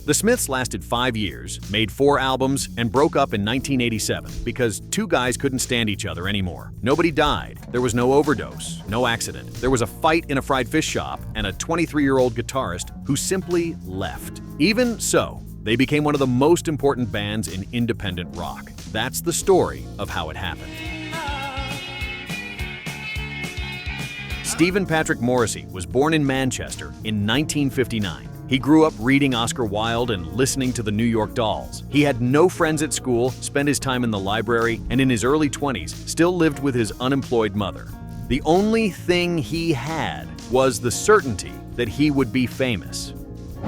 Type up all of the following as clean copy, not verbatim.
The Smiths lasted 5 years, made 4 albums, and broke up in 1987 because two guys couldn't stand each other anymore. Nobody died, there was no overdose, no accident. There was a fight in a fried fish shop and a 23-year-old guitarist who simply left. Even so, they became one of the most important bands in independent rock. That's the story of how it happened. Stephen Patrick Morrissey was born in Manchester in 1959. He grew up reading Oscar Wilde and listening to the New York Dolls. He had no friends at school, spent his time in the library, and in his early 20s still lived with his unemployed mother. The only thing he had was the certainty that he would be famous.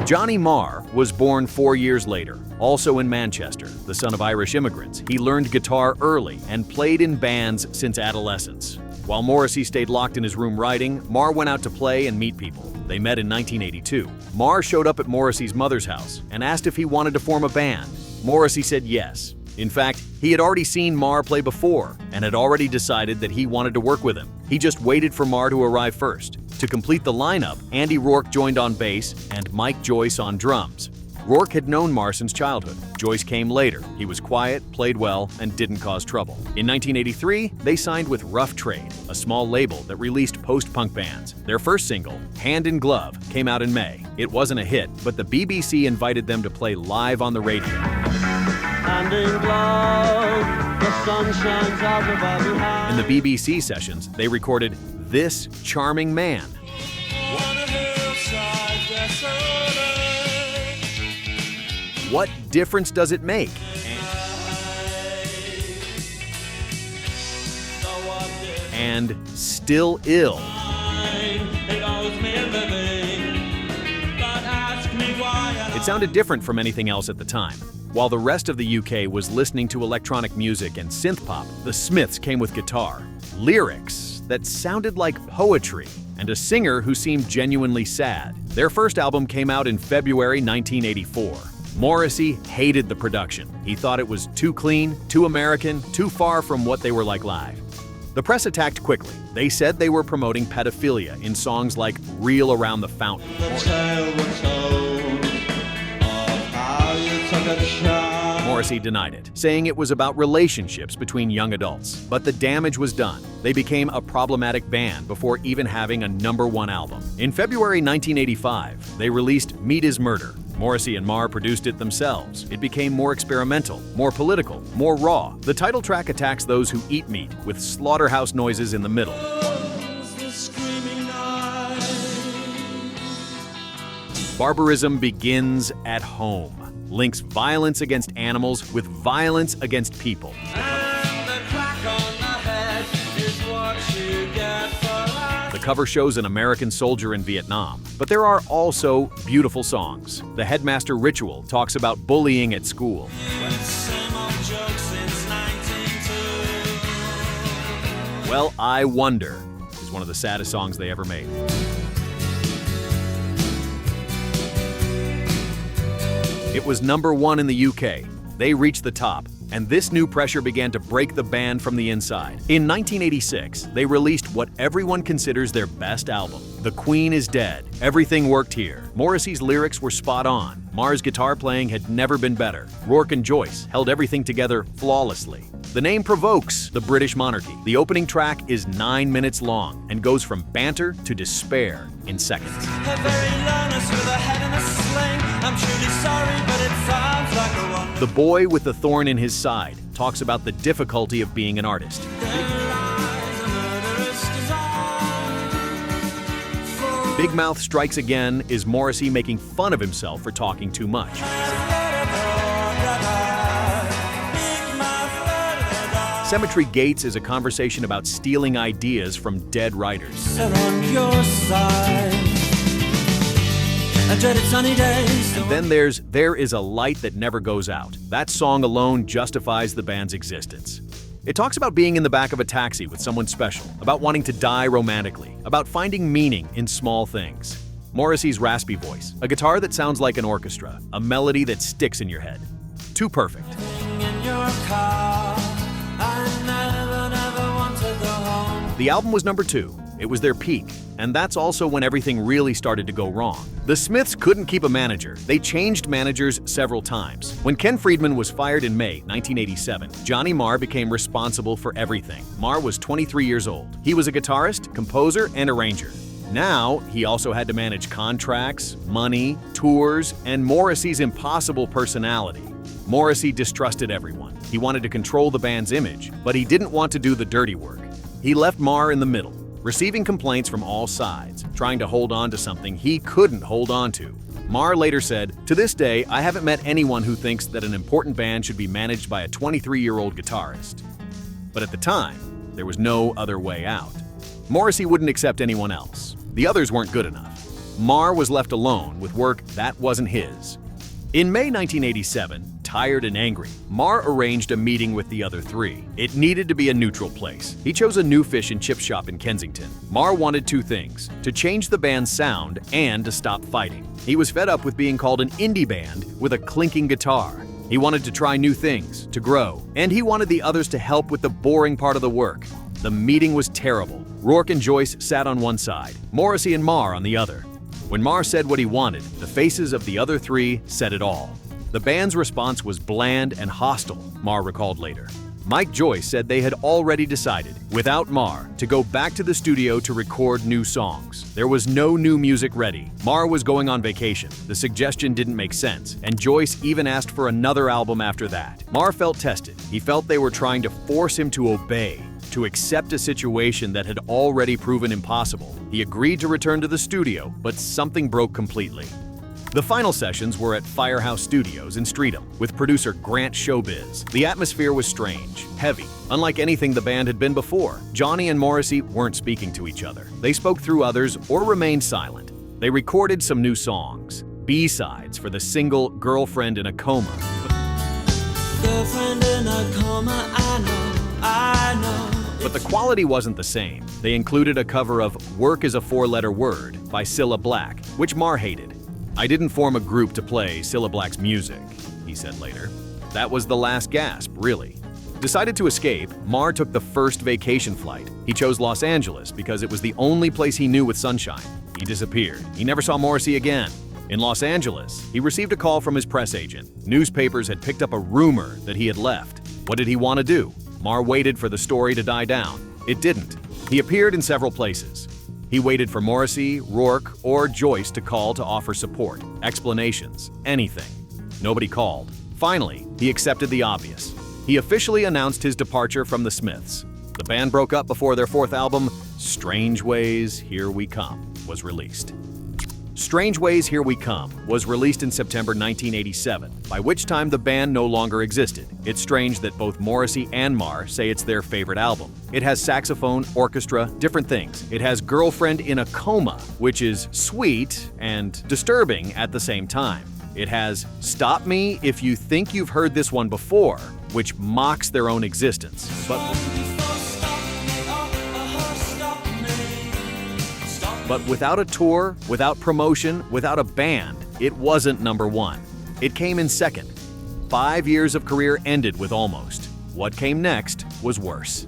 Johnny Marr was born 4 years later, also in Manchester. The son of Irish immigrants, he learned guitar early and played in bands since adolescence. While Morrissey stayed locked in his room writing, Marr went out to play and meet people. They met in 1982. Marr showed up at Morrissey's mother's house and asked if he wanted to form a band. Morrissey said yes. In fact, he had already seen Marr play before and had already decided that he wanted to work with him. He just waited for Marr to arrive first. To complete the lineup, Andy Rourke joined on bass and Mike Joyce on drums. Rourke had known Marr since childhood. Joyce came later. He was quiet, played well, and didn't cause trouble. In 1983, they signed with Rough Trade, a small label that released post-punk bands. Their first single, Hand in Glove, came out in May. It wasn't a hit, but the BBC invited them to play live on the radio. Hand in glove, the sun shines out of every hand. In the BBC sessions, they recorded This Charming Man. What difference does it make? And Still Ill. It sounded different from anything else at the time. While the rest of the UK was listening to electronic music and synth pop, the Smiths came with guitar, lyrics that sounded like poetry, and a singer who seemed genuinely sad. Their first album came out in February 1984. Morrissey hated the production. He thought it was too clean, too American, too far from what they were like live. The press attacked quickly. They said they were promoting pedophilia in songs like Reel Around the Fountain. Morrissey denied it, saying it was about relationships between young adults. But the damage was done. They became a problematic band before even having a #1 album. In February 1985, they released Meat is Murder. Morrissey and Marr produced it themselves. It became more experimental, more political, more raw. The title track attacks those who eat meat, with slaughterhouse noises in the middle. Barbarism begins at home. Links violence against animals with violence against people. The cover shows an American soldier in Vietnam, but there are also beautiful songs. The Headmaster Ritual talks about bullying at school. Well, I Wonder is one of the saddest songs they ever made. It was #1 in the UK. They reached the top, and this new pressure began to break the band from the inside. In 1986, they released what everyone considers their best album, The Queen is Dead. Everything worked here. Morrissey's lyrics were spot on. Marr's guitar playing had never been better. Rourke and Joyce held everything together flawlessly. The name provokes the British monarchy. The opening track is 9 minutes long and goes from banter to despair in seconds. The Boy with the Thorn in His Side talks about the difficulty of being an artist. Big Mouth Strikes Again is Morrissey making fun of himself for talking too much. Cemetery Gates is a conversation about stealing ideas from dead writers. And then there's There Is a Light That Never Goes Out. That song alone justifies the band's existence. It talks about being in the back of a taxi with someone special, about wanting to die romantically, about finding meaning in small things. Morrissey's raspy voice, a guitar that sounds like an orchestra, a melody that sticks in your head. Too perfect. The album was #2. It was their peak, and that's also when everything really started to go wrong. The Smiths couldn't keep a manager. They changed managers several times. When Ken Friedman was fired in May 1987, Johnny Marr became responsible for everything. Marr was 23 years old. He was a guitarist, composer, and arranger. Now, he also had to manage contracts, money, tours, and Morrissey's impossible personality. Morrissey distrusted everyone. He wanted to control the band's image, but he didn't want to do the dirty work. He left Marr in the middle, receiving complaints from all sides, trying to hold on to something he couldn't hold on to. Marr later said, "To this day, I haven't met anyone who thinks that an important band should be managed by a 23-year-old guitarist." But at the time, there was no other way out. Morrissey wouldn't accept anyone else. The others weren't good enough. Marr was left alone with work that wasn't his. In May 1987, tired and angry, Marr arranged a meeting with the other three. It needed to be a neutral place. He chose a new fish and chip shop in Kensington. Marr wanted two things: to change the band's sound and to stop fighting. He was fed up with being called an indie band with a clinking guitar. He wanted to try new things, to grow, and he wanted the others to help with the boring part of the work. The meeting was terrible. Rourke and Joyce sat on one side, Morrissey and Marr on the other. When Marr said what he wanted, the faces of the other three said it all. The band's response was bland and hostile, Marr recalled later. Mike Joyce said they had already decided, without Marr, to go back to the studio to record new songs. There was no new music ready. Marr was going on vacation. The suggestion didn't make sense, and Joyce even asked for another album after that. Marr felt tested. He felt they were trying to force him to obey, to accept a situation that had already proven impossible. He agreed to return to the studio, but something broke completely. The final sessions were at Firehouse Studios in Streatham with producer Grant Showbiz. The atmosphere was strange, heavy, unlike anything the band had been before. Johnny and Morrissey weren't speaking to each other. They spoke through others or remained silent. They recorded some new songs, B-sides for the single Girlfriend in a Coma. Girlfriend in a coma, I know. But the quality wasn't the same. They included a cover of Work is a Four-Letter Word by Cilla Black, which Marr hated. "I didn't form a group to play Cilla Black's music," he said later. That was the last gasp, really. Decided to escape, Marr took the first vacation flight. He chose Los Angeles because it was the only place he knew with sunshine. He disappeared. He never saw Morrissey again. In Los Angeles, he received a call from his press agent. Newspapers had picked up a rumor that he had left. What did he want to do? Marr waited for the story to die down. It didn't. He appeared in several places. He waited for Morrissey, Rourke, or Joyce to call to offer support, explanations, anything. Nobody called. Finally, he accepted the obvious. He officially announced his departure from the Smiths. The band broke up before their fourth album, Strange Ways, Here We Come, was released. Strange Ways, Here We Come was released in September 1987, by which time the band no longer existed. It's strange that both Morrissey and Marr say it's their favorite album. It has saxophone, orchestra, different things. It has Girlfriend in a Coma, which is sweet and disturbing at the same time. It has Stop Me If You Think You've Heard This One Before, which mocks their own existence. But without a tour, without promotion, without a band, it wasn't number one. It came in second. 5 years of career ended with Almost. What came next was worse.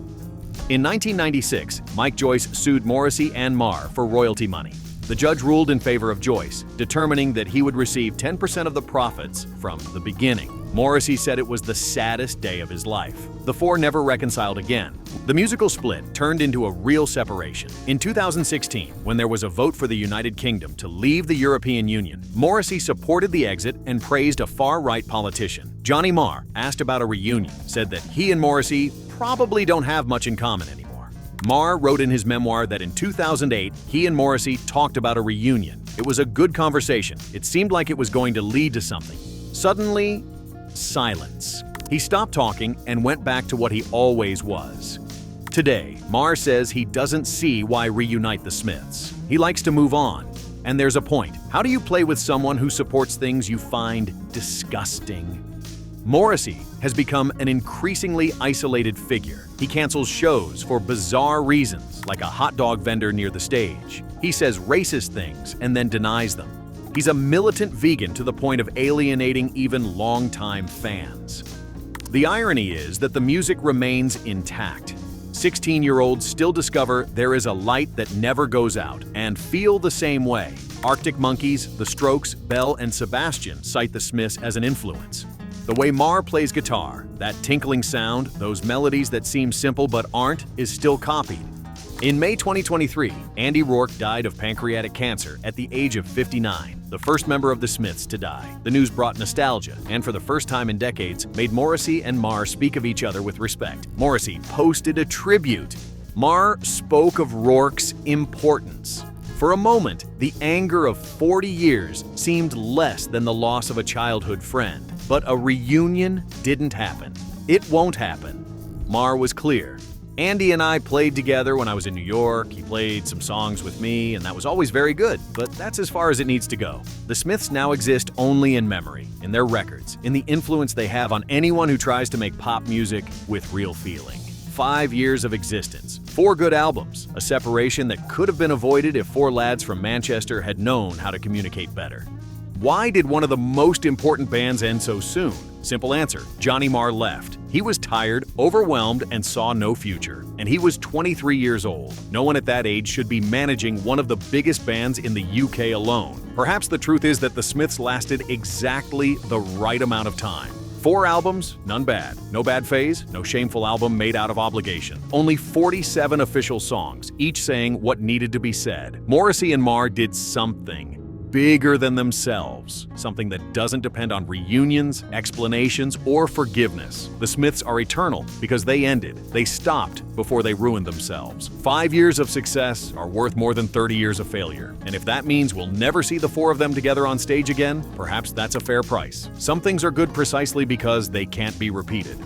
In 1996, Mike Joyce sued Morrissey and Marr for royalty money. The judge ruled in favor of Joyce, determining that he would receive 10% of the profits from the beginning. Morrissey said it was the saddest day of his life. The four never reconciled again. The musical split turned into a real separation. In 2016, when there was a vote for the United Kingdom to leave the European Union, Morrissey supported the exit and praised a far-right politician. Johnny Marr, asked about a reunion, said that he and Morrissey probably don't have much in common anymore. Marr wrote in his memoir that in 2008, he and Morrissey talked about a reunion. It was a good conversation. It seemed like it was going to lead to something. Suddenly, silence. He stopped talking and went back to what he always was. Today, Marr says he doesn't see why reunite the Smiths. He likes to move on. And there's a point. How do you play with someone who supports things you find disgusting? Morrissey has become an increasingly isolated figure. He cancels shows for bizarre reasons, like a hot dog vendor near the stage. He says racist things and then denies them. He's a militant vegan to the point of alienating even longtime fans. The irony is that the music remains intact. 16-year-olds still discover there is a light that never goes out and feel the same way. Arctic Monkeys, The Strokes, Bell, and Sebastian cite the Smiths as an influence. The way Marr plays guitar, that tinkling sound, those melodies that seem simple but aren't, is still copied. In May 2023, Andy Rourke died of pancreatic cancer at the age of 59, the first member of the Smiths to die. The news brought nostalgia, and for the first time in decades, made Morrissey and Marr speak of each other with respect. Morrissey posted a tribute. Marr spoke of Rourke's importance. For a moment, the anger of 40 years seemed less than the loss of a childhood friend. But a reunion didn't happen. It won't happen. Marr was clear. Andy and I played together when I was in New York. He played some songs with me, and that was always very good, but that's as far as it needs to go. The Smiths now exist only in memory, in their records, in the influence they have on anyone who tries to make pop music with real feeling. 5 years of existence, 4 good albums, a separation that could have been avoided if 4 lads from Manchester had known how to communicate better. Why did one of the most important bands end so soon? Simple answer, Johnny Marr left. He was tired, overwhelmed, and saw no future. And he was 23 years old. No one at that age should be managing one of the biggest bands in the UK alone. Perhaps the truth is that the Smiths lasted exactly the right amount of time. 4 albums, none bad. No bad phase, no shameful album made out of obligation. Only 47 official songs, each saying what needed to be said. Morrissey and Marr did something bigger than themselves, something that doesn't depend on reunions, explanations, or forgiveness. The Smiths are eternal because they ended. They stopped before they ruined themselves. 5 years of success are worth more than 30 years of failure. And if that means we'll never see the 4 of them together on stage again, perhaps that's a fair price. Some things are good precisely because they can't be repeated.